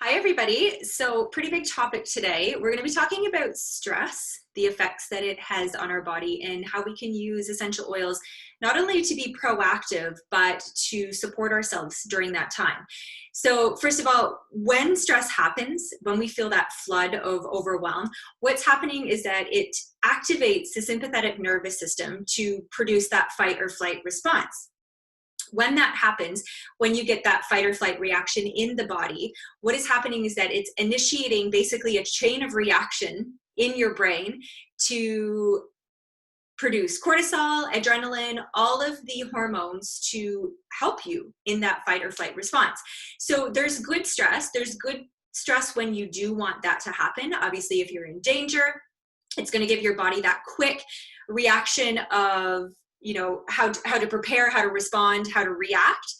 Hi, everybody. So pretty big topic today. We're going to be talking about stress, the effects that it has on our body, and how we can use essential oils not only to be proactive, but to support ourselves during that time. So first of all, when stress happens, when we feel that flood of overwhelm, what's happening is that it activates the sympathetic nervous system to produce that fight or flight response. When that happens, when you get that fight or flight reaction in the body, what is happening is that it's initiating basically a chain of reaction in your brain to produce cortisol, adrenaline, all of the hormones to help you in that fight or flight response. So there's good stress. There's good stress when you do want that to happen. Obviously, if you're in danger, it's going to give your body that quick reaction of how to prepare, how to respond, how to react.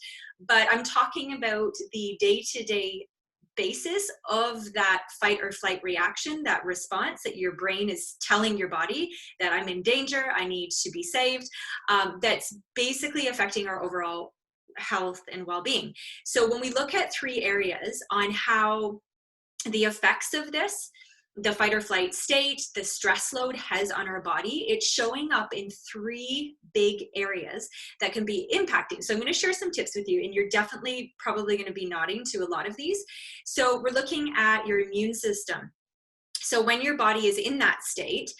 But I'm talking about the day-to-day basis of that fight or flight reaction, that response that your brain is telling your body that I'm in danger, I need to be saved. That's basically affecting our overall health and well-being. So when we look at three areas on how the effects of this, the fight or flight state, the stress load has on our body, it's showing up in three big areas that can be impacting. So I'm going to share some tips with you, and you're definitely probably going to be nodding to a lot of these. So we're looking at your immune system. So when your body is in that state,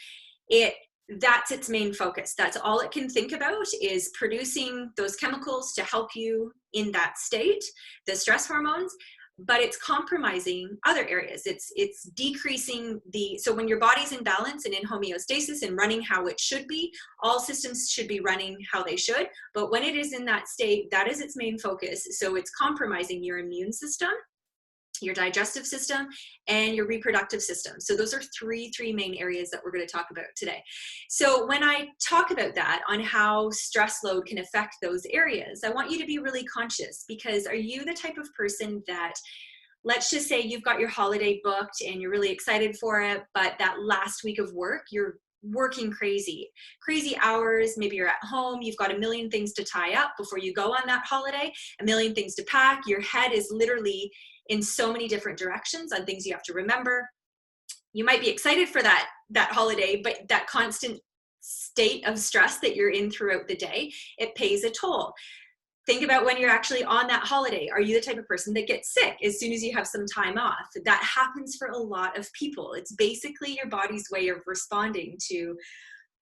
that's its main focus. That's all it can think about, is producing those chemicals to help you in that state, the stress hormones. But it's compromising other areas. It's decreasing so when your body's in balance and in homeostasis and running how it should be, all systems should be running how they should. But when it is in that state, that is its main focus. So it's compromising your immune system, your digestive system, and your reproductive system. So those are three main areas that we're going to talk about today. So when I talk about that, on how stress load can affect those areas, I want you to be really conscious, because are you the type of person that, let's just say you've got your holiday booked and you're really excited for it, but that last week of work, you're working crazy hours, maybe you're at home, you've got a million things to tie up before you go on that holiday, a million things to pack, your head is literally in so many different directions on things you have to remember. You might be excited for that holiday, but that constant state of stress that you're in throughout the day, it pays a toll. Think about when you're actually on that holiday. Are you the type of person that gets sick as soon as you have some time off? That happens for a lot of people. It's basically your body's way of responding to,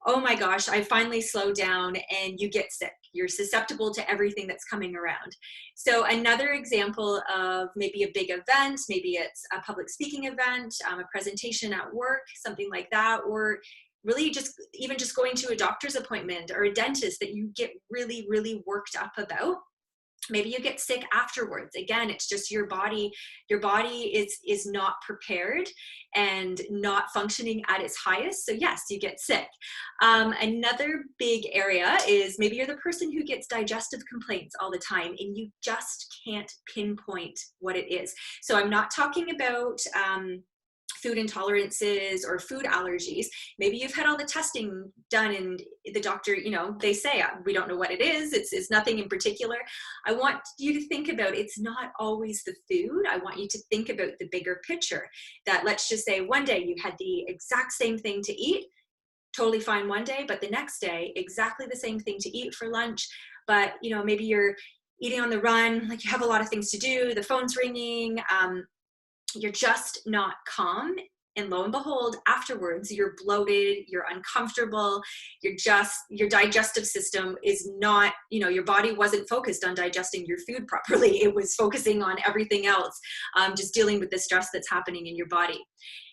oh my gosh, I finally slowed down, and you get sick. You're susceptible to everything that's coming around. So another example of maybe a big event, maybe it's a public speaking event, a presentation at work, something like that, or really just going to a doctor's appointment or a dentist that you get really worked up about. Maybe you get sick afterwards. Again, it's just your body is not prepared and not functioning at its highest. So yes, you get sick. Another big area is maybe you're the person who gets digestive complaints all the time and you just can't pinpoint what it is. So I'm not talking about food intolerances or food allergies. Maybe you've had all the testing done and the doctor, they say, we don't know what it is. It's nothing in particular. I want you to think about, it's not always the food. I want you to think about the bigger picture, that let's just say one day you had the exact same thing to eat, totally fine one day, but the next day, exactly the same thing to eat for lunch. But, maybe you're eating on the run, like you have a lot of things to do, the phone's ringing, you're just not calm, and lo and behold, afterwards you're bloated, you're uncomfortable, your digestive system is not, your body wasn't focused on digesting your food properly. It was focusing on everything else, just dealing with the stress that's happening in your body.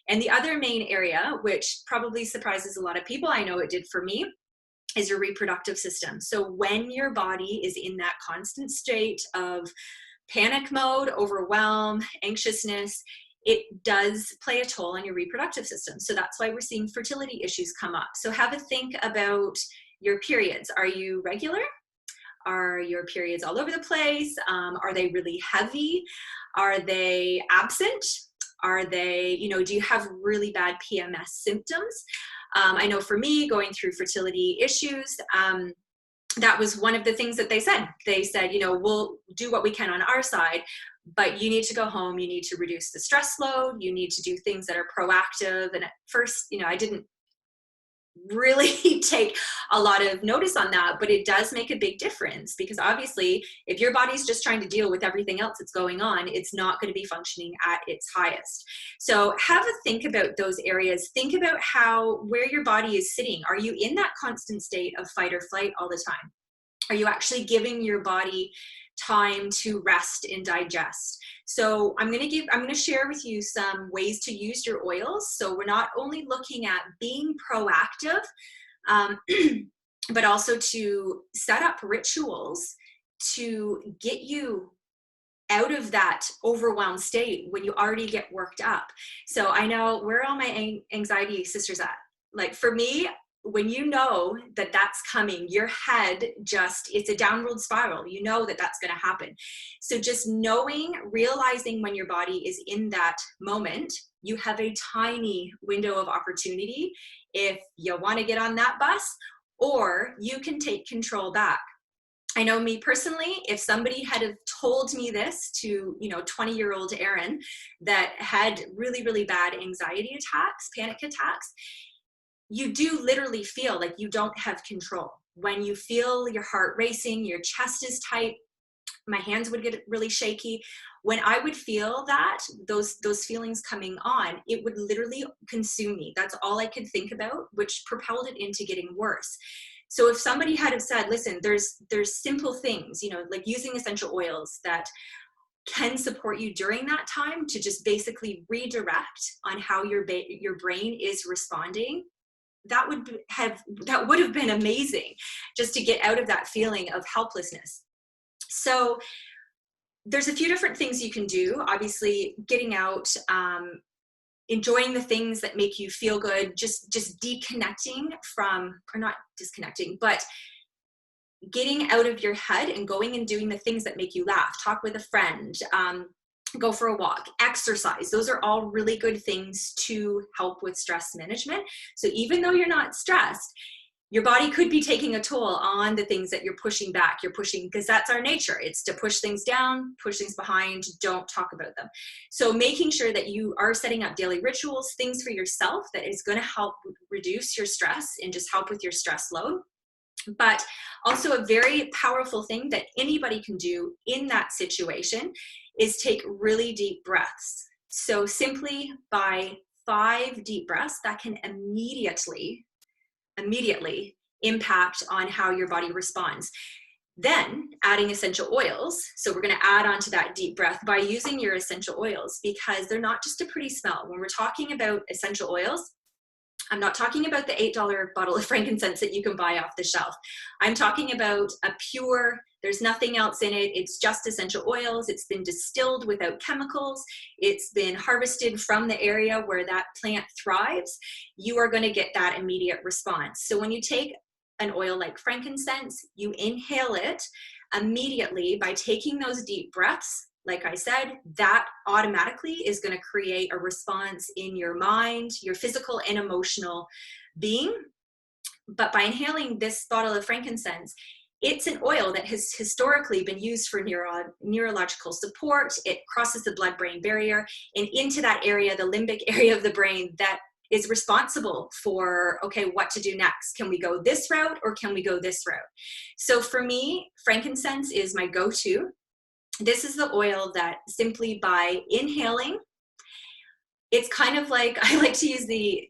And the other main area, which probably surprises a lot of people, I know it did for me, is your reproductive system. So when your body is in that constant state of panic mode, overwhelm, anxiousness, it does play a toll on your reproductive system. So that's why we're seeing fertility issues come up. So have a think about your periods. Are you regular? Are your periods all over the place? Are they really heavy? Are they absent? Are they, do you have really bad PMS symptoms? I know for me, going through fertility issues, that was one of the things that they said. They said, we'll do what we can on our side, but you need to go home, you need to reduce the stress load, you need to do things that are proactive. And at first, I didn't really take a lot of notice on that, but it does make a big difference, because obviously if your body's just trying to deal with everything else that's going on, it's not going to be functioning at its highest. So have a think about those areas. Think about where your body is sitting. Are you in that constant state of fight or flight all the time? Are you actually giving your body time to rest and digest? So I'm going to share with you some ways to use your oils. So we're not only looking at being proactive, but also to set up rituals to get you out of that overwhelmed state when you already get worked up. So I know, where are all my anxiety sisters at? Like for me, when you know that that's coming, your head it's a downward spiral. You know that that's going to happen. So just realizing when your body is in that moment, you have a tiny window of opportunity if you want to get on that bus, or you can take control back. I know me personally, if somebody had have told me this to, 20-year-old Erin that had really, really bad anxiety attacks, panic attacks, you do literally feel like you don't have control. When you feel your heart racing, your chest is tight, my hands would get really shaky. When I would feel those feelings coming on, it would literally consume me. That's all I could think about, which propelled it into getting worse. So if somebody had have said, listen, there's simple things, like using essential oils that can support you during that time to just basically redirect on how your brain is responding, that would have been amazing, just to get out of that feeling of helplessness. So there's a few different things you can do. Obviously, getting out, enjoying the things that make you feel good, just deconnecting from, or not disconnecting, but getting out of your head and going and doing the things that make you laugh. Talk with a friend, go for a walk, exercise. Those are all really good things to help with stress management. So even though you're not stressed, your body could be taking a toll on the things that you're pushing back. You're pushing, because that's our nature. It's to push things down, push things behind, don't talk about them. So making sure that you are setting up daily rituals, things for yourself that is going to help reduce your stress and just help with your stress load. But also a very powerful thing that anybody can do in that situation is take really deep breaths. So simply by 5 deep breaths, that can immediately impact on how your body responds. Then adding essential oils. So we're going to add on to that deep breath by using your essential oils, because they're not just a pretty smell. When we're talking about essential oils, I'm not talking about the $8 bottle of frankincense that you can buy off the shelf. I'm talking about a pure, there's nothing else in it. It's just essential oils. It's been distilled without chemicals. It's been harvested from the area where that plant thrives. You are going to get that immediate response. So when you take an oil like frankincense, you inhale it immediately by taking those deep breaths. Like I said, that automatically is going to create a response in your mind, your physical and emotional being. But by inhaling this bottle of frankincense, it's an oil that has historically been used for neurological support. It crosses the blood-brain barrier and into that area, the limbic area of the brain, that is responsible for, okay, what to do next. Can we go this route or can we go this route? So for me, frankincense is my go-to. This is the oil that simply by inhaling, it's kind of like, I like to use the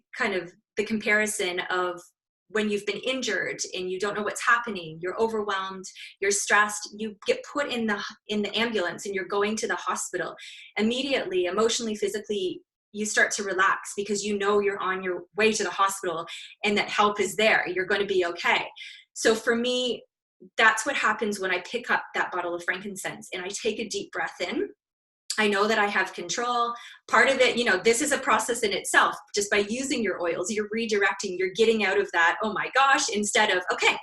comparison of when you've been injured and you don't know what's happening, you're overwhelmed, you're stressed, you get put in the ambulance and you're going to the hospital. Immediately, emotionally, physically, you start to relax because you know you're on your way to the hospital and that help is there. You're going to be okay. So for me, that's what happens when I pick up that bottle of frankincense and I take a deep breath in. I know that I have control. Part of it, this is a process in itself. Just by using your oils, you're redirecting, you're getting out of that, oh my gosh, instead of, okay,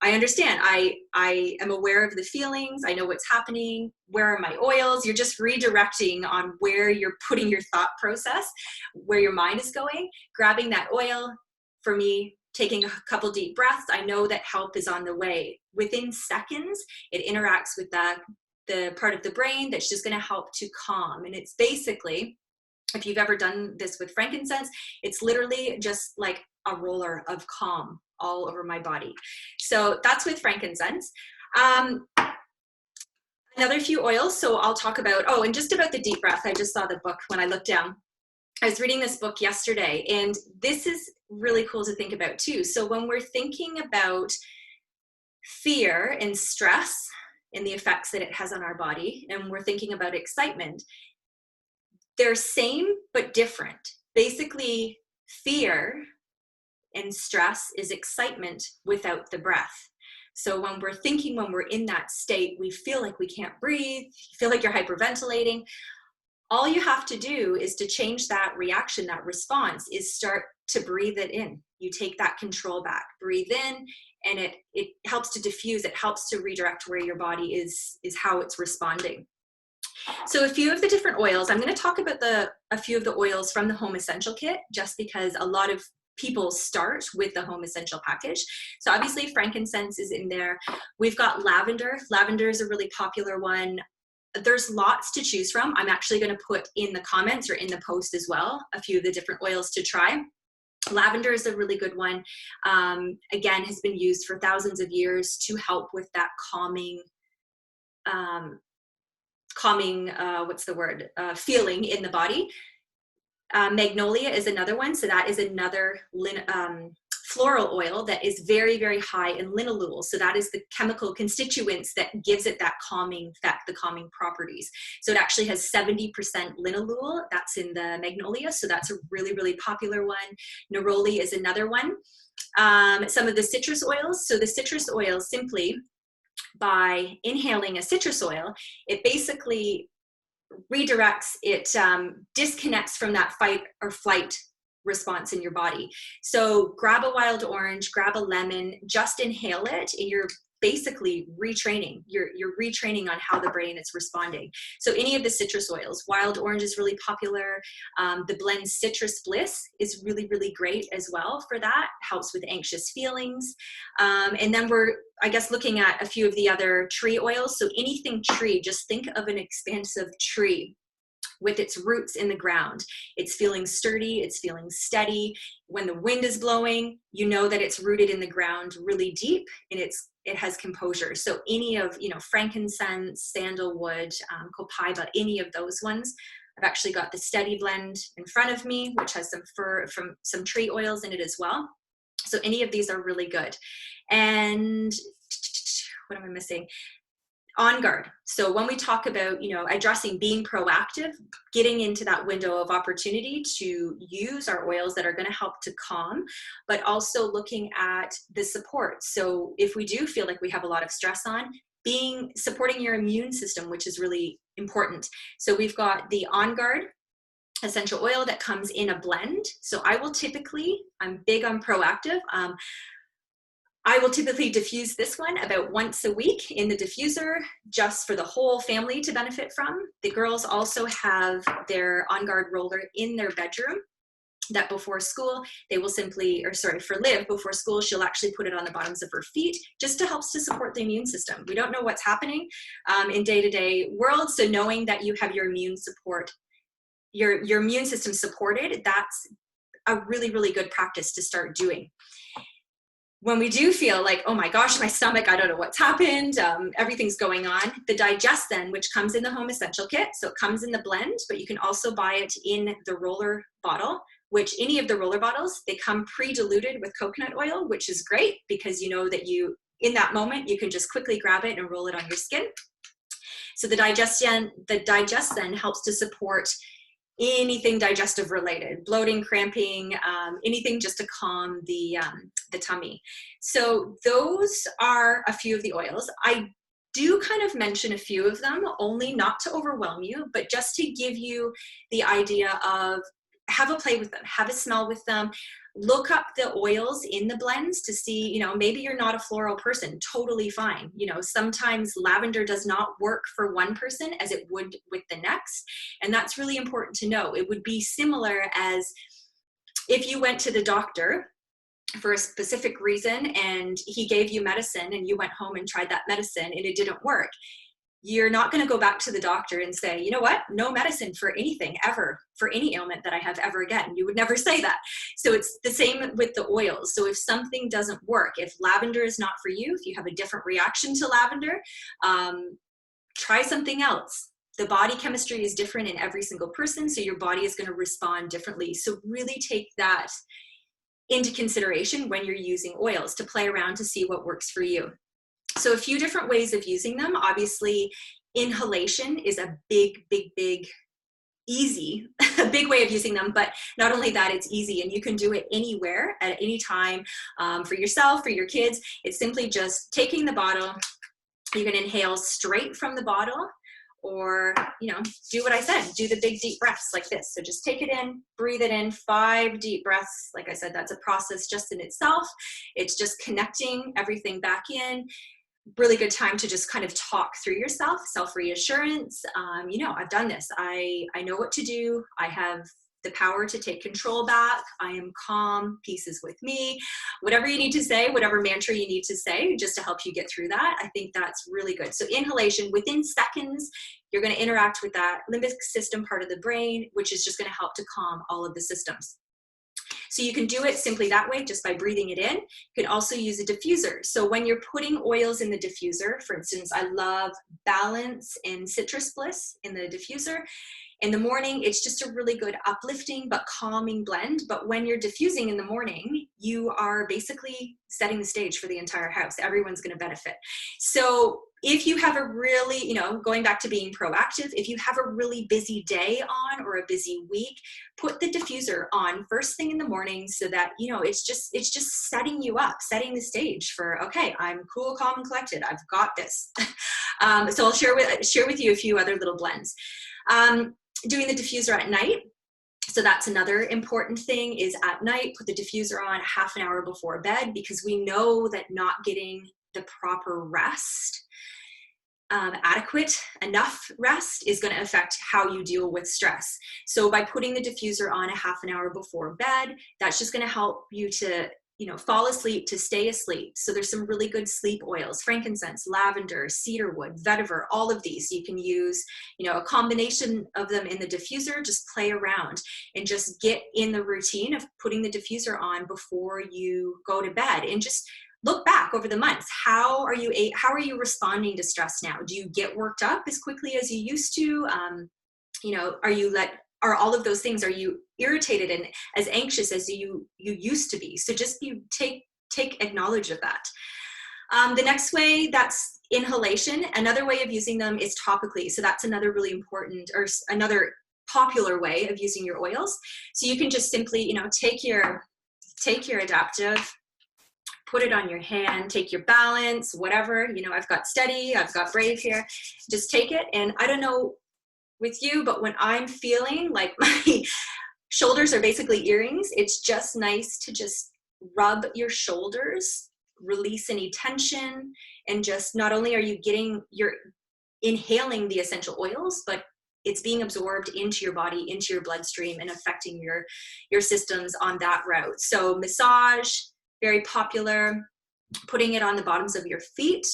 I understand. I am aware of the feelings. I know what's happening. Where are my oils? You're just redirecting on where you're putting your thought process, where your mind is going, grabbing that oil. For me, taking a couple deep breaths, I know that help is on the way. Within seconds, it interacts with that the part of the brain that's just going to help to calm. And it's basically, if you've ever done this with frankincense, it's literally just like a roller of calm all over my body. So that's with frankincense. Another few oils, so I'll talk about, oh, and just about the deep breath. I just saw the book when I looked down. I was reading this book yesterday, and this is really cool to think about too. So when we're thinking about fear and stress and the effects that it has on our body, and we're thinking about excitement, they're same but different. Basically, fear and stress is excitement without the breath. So when we're thinking, when we're in that state, we feel like we can't breathe, you feel like you're hyperventilating. All you have to do is to change that reaction, that response, is start to breathe it in. You take that control back, breathe in, and it helps to diffuse, it helps to redirect where your body is how it's responding. So a few of the different oils, I'm going to talk about a few of the oils from the Home Essential Kit, just because a lot of people start with the Home Essential package. So obviously frankincense is in there. We've got lavender. Lavender is a really popular one. There's lots to choose from. I'm actually going to put in the comments or in the post as well a few of the different oils to try. Lavender is a really good one. Again, has been used for thousands of years to help with that calming, feeling in the body. Magnolia is another one. So that is another floral oil that is very, very high in linalool. So that is the chemical constituents that gives it that calming effect, the calming properties. So it actually has 70% linalool. That's in the magnolia. So that's a really, really popular one. Neroli is another one. Some of the citrus oils. So the citrus oils, simply by inhaling a citrus oil, it basically redirects, it disconnects from that fight or flight response in your body. So grab a wild orange, grab a lemon, just inhale it, and you're basically retraining. You're retraining on how the brain is responding. So any of the citrus oils, wild orange is really popular. The blend Citrus Bliss is really, really great as well for that. Helps with anxious feelings. And then we're, I guess, looking at a few of the other tree oils. So anything tree, just think of an expansive tree with its roots in the ground. It's feeling sturdy, it's feeling steady. When the wind is blowing, you know that it's rooted in the ground really deep, and it has composure. So any of, frankincense, sandalwood, copaiba, any of those ones. I've actually got the Steady blend in front of me, which has some tree oils in it as well. So any of these are really good. And what am I missing? On guard. So when we talk about, addressing being proactive, getting into that window of opportunity to use our oils that are going to help to calm, but also looking at the support. So if we do feel like we have a lot of stress on, supporting your immune system, which is really important. So we've got the On Guard essential oil that comes in a blend. So I'm big on proactive. I will typically diffuse this one about once a week in the diffuser, just for the whole family to benefit from. The girls also have their On Guard roller in their bedroom, that before school, they will for Liv, before school, she'll actually put it on the bottoms of her feet, just to help to support the immune system. We don't know what's happening in day-to-day world, so knowing that you have your immune system supported, that's a really, really good practice to start doing. When we do feel like, oh my gosh, my stomach, I don't know what's happened, everything's going on, the Digest Then, which comes in the Home Essential Kit, so it comes in the blend, but you can also buy it in the roller bottle, which any of the roller bottles, they come pre-diluted with coconut oil, which is great because you know that in that moment, you can just quickly grab it and roll it on your skin. So the Digest Then helps to support anything digestive related, bloating, cramping, anything just to calm the tummy. So those are a few of the oils. I do kind of mention a few of them, only not to overwhelm you, but just to give you the idea of have a play with them, have a smell with them, look up the oils in the blends to see, maybe you're not a floral person, totally fine. Sometimes lavender does not work for one person as it would with the next. And that's really important to know. It would be similar as if you went to the doctor for a specific reason and he gave you medicine and you went home and tried that medicine and it didn't work. you're not going to go back to the doctor and say, you know what, no medicine for anything ever, for any ailment that I have ever again. You would never say that. So it's the same with the oils. So if something doesn't work, if lavender is not for you, if you have a different reaction to lavender, try something else. The body chemistry is different in every single person, so your body is going to respond differently. So really take that into consideration when you're using oils, to play around to see what works for you. So a few different ways of using them. Obviously, inhalation is a big, easy, a big way of using them, but not only that, it's easy and you can do it anywhere at any time, for yourself, for your kids. It's simply just taking the bottle. You can inhale straight from the bottle, or, you know, do what I said, do the big deep breaths like this. So just take it in, breathe it in, 5 deep breaths. Like I said, that's a process just in itself. It's just connecting everything back in. Really good time to just kind of talk through yourself, self-reassurance. You know, I've done this. I know what to do. I have the power to take control back. I am calm. Peace is with me. Whatever you need to say, whatever mantra you need to say, just to help you get through that. I think that's really good. So inhalation, within seconds, you're going to interact with that limbic system part of the brain, which is just going to help to calm all of the systems. So you can do it simply that way, just by breathing it in. You can also use a diffuser. So when you're putting oils in the diffuser, for instance, I love Balance and Citrus Bliss in the diffuser. In the morning, it's just a really good uplifting but calming blend. But when you're diffusing in the morning, you are basically setting the stage for the entire house. Everyone's going to benefit. So if you have a really, you know, going back to being proactive, if you have a really busy day on or a busy week, put the diffuser on first thing in the morning, so that, you know, it's just setting you up, setting the stage for, okay, I'm cool, calm, and collected. I've got this. So I'll share with you a few other little blends. Doing the diffuser at night. So that's another important thing, is at night, put the diffuser on half an hour before bed, because we know that not getting the proper rest, adequate enough rest, is going to affect how you deal with stress. So by putting the diffuser on a half an hour before bed, that's just going to help you to, you know, fall asleep, to stay asleep. So there's some really good sleep oils: frankincense, lavender, cedarwood, vetiver, all of these. You can use, you know, a combination of them in the diffuser. Just play around and just get in the routine of putting the diffuser on before you go to bed, and just look back over the months. How are you responding to stress now? Do you get worked up as quickly as you used to? You know, are all of those things, are you irritated and as anxious as you used to be? So just take acknowledge of that. The next way, that's inhalation. Another way of using them is topically. So that's another really important, or another popular way of using your oils. So you can just simply, you know, take your adaptive, put it on your hand, take your Balance, whatever, you know, I've got Steady, I've got Brave here. Just take it, and I don't know with you, but when I'm feeling like my shoulders are basically earrings, it's just nice to just rub your shoulders, release any tension, and just, not only are you're inhaling the essential oils, but it's being absorbed into your body, into your bloodstream, and affecting your systems on that route. So massage, very popular. Putting it on the bottoms of your feet.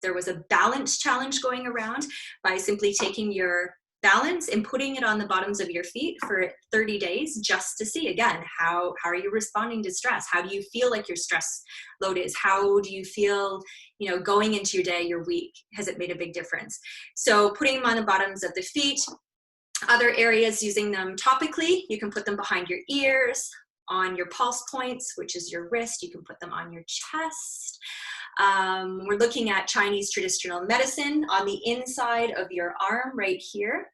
There was a balance challenge going around, by simply taking your Balance and putting it on the bottoms of your feet for 30 days, just to see, again, how are you responding to stress? How do you feel like your stress load is? How do you feel, you know, going into your day, your week? Has it made a big difference? So putting them on the bottoms of the feet. Other areas, using them topically, you can put them behind your ears, on your pulse points, which is your wrist. You can put them on your chest. We're looking at Chinese traditional medicine on the inside of your arm right here,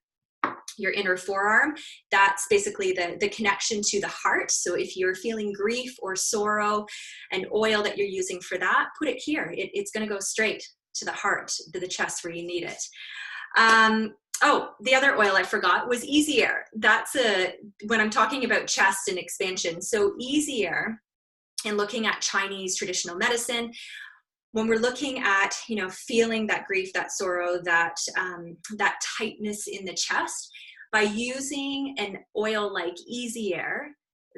your inner forearm. That's basically the connection to the heart. So if you're feeling grief or sorrow, an oil that you're using for that, put it here. It's going to go straight to the heart, to the chest where you need it. Oh, the other oil I forgot was 𝕼𝕢𝒄. That's when I'm talking about chest and expansion. So 𝕼𝕢𝒄, and looking at Chinese traditional medicine, when we're looking at, you know, feeling that grief, that sorrow, that tightness in the chest, by using an oil like 𝕼𝕢𝒄,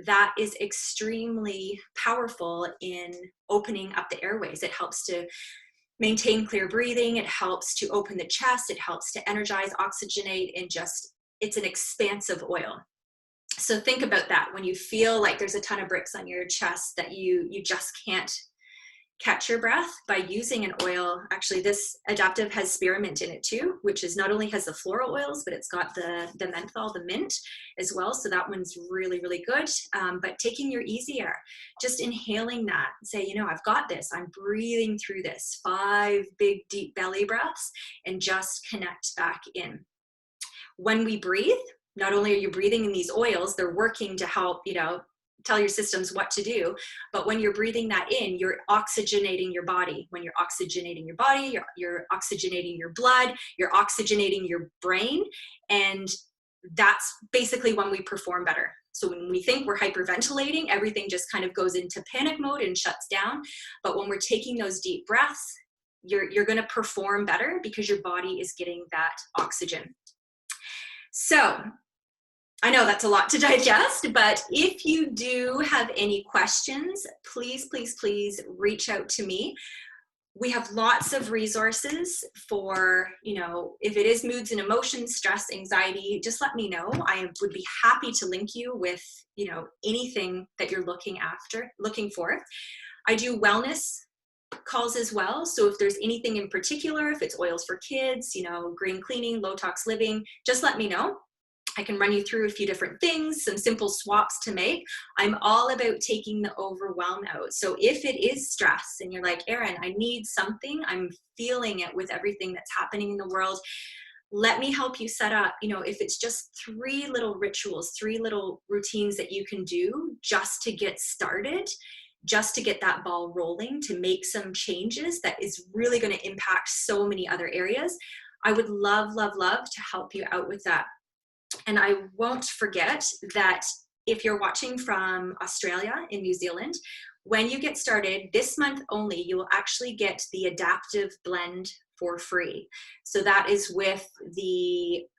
that is extremely powerful in opening up the airways. It helps to maintain clear breathing. It helps to open the chest. It helps to energize, oxygenate, and just, it's an expansive oil. So think about that when you feel like there's a ton of bricks on your chest that you just can't catch your breath. By using an oil, actually this adaptive has spearmint in it too, which is not only has the floral oils, but it's got the menthol, the mint as well. So that one's really, really good. But taking your easy air, just inhaling that, say, you know, I've got this, I'm breathing through this, 5 big deep belly breaths, and just connect back in. When we breathe, not only are you breathing in these oils, they're working to help, you know, tell your systems what to do. But when you're breathing that in, you're oxygenating your body. When you're oxygenating your body, you're oxygenating your blood, you're oxygenating your brain. And that's basically when we perform better. So when we think we're hyperventilating, everything just kind of goes into panic mode and shuts down. But when we're taking those deep breaths, you're going to perform better because your body is getting that oxygen. So I know that's a lot to digest, but if you do have any questions, please, please, please reach out to me. We have lots of resources for, you know, if it is moods and emotions, stress, anxiety, just let me know. I would be happy to link you with, you know, anything that you're looking for. I do wellness calls as well. So if there's anything in particular, if it's oils for kids, you know, green cleaning, low tox living, just let me know. I can run you through a few different things, some simple swaps to make. I'm all about taking the overwhelm out. So if it is stress and you're like, Erin, I need something, I'm feeling it with everything that's happening in the world, let me help you set up, you know, if it's just 3 little rituals, 3 little routines that you can do just to get started, just to get that ball rolling, to make some changes that is really going to impact so many other areas. I would love, love, love to help you out with that. And I won't forget that if you're watching from Australia and New Zealand, when you get started this month only, you will actually get the adaptive blend for free. So that is with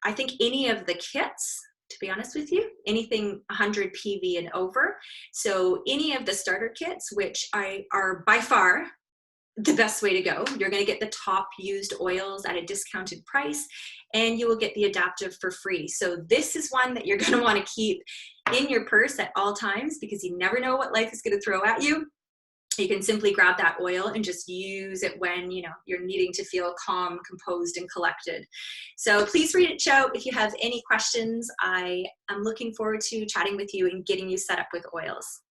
I think any of the kits, to be honest with you, anything 100 PV and over. So any of the starter kits, which are by far the best way to go. You're going to get the top used oils at a discounted price, and you will get the adaptive for free. So this is one that you're going to want to keep in your purse at all times because you never know what life is going to throw at you. You can simply grab that oil and just use it when, you know, you're needing to feel calm, composed, and collected. So please reach out if you have any questions. I am looking forward to chatting with you and getting you set up with oils.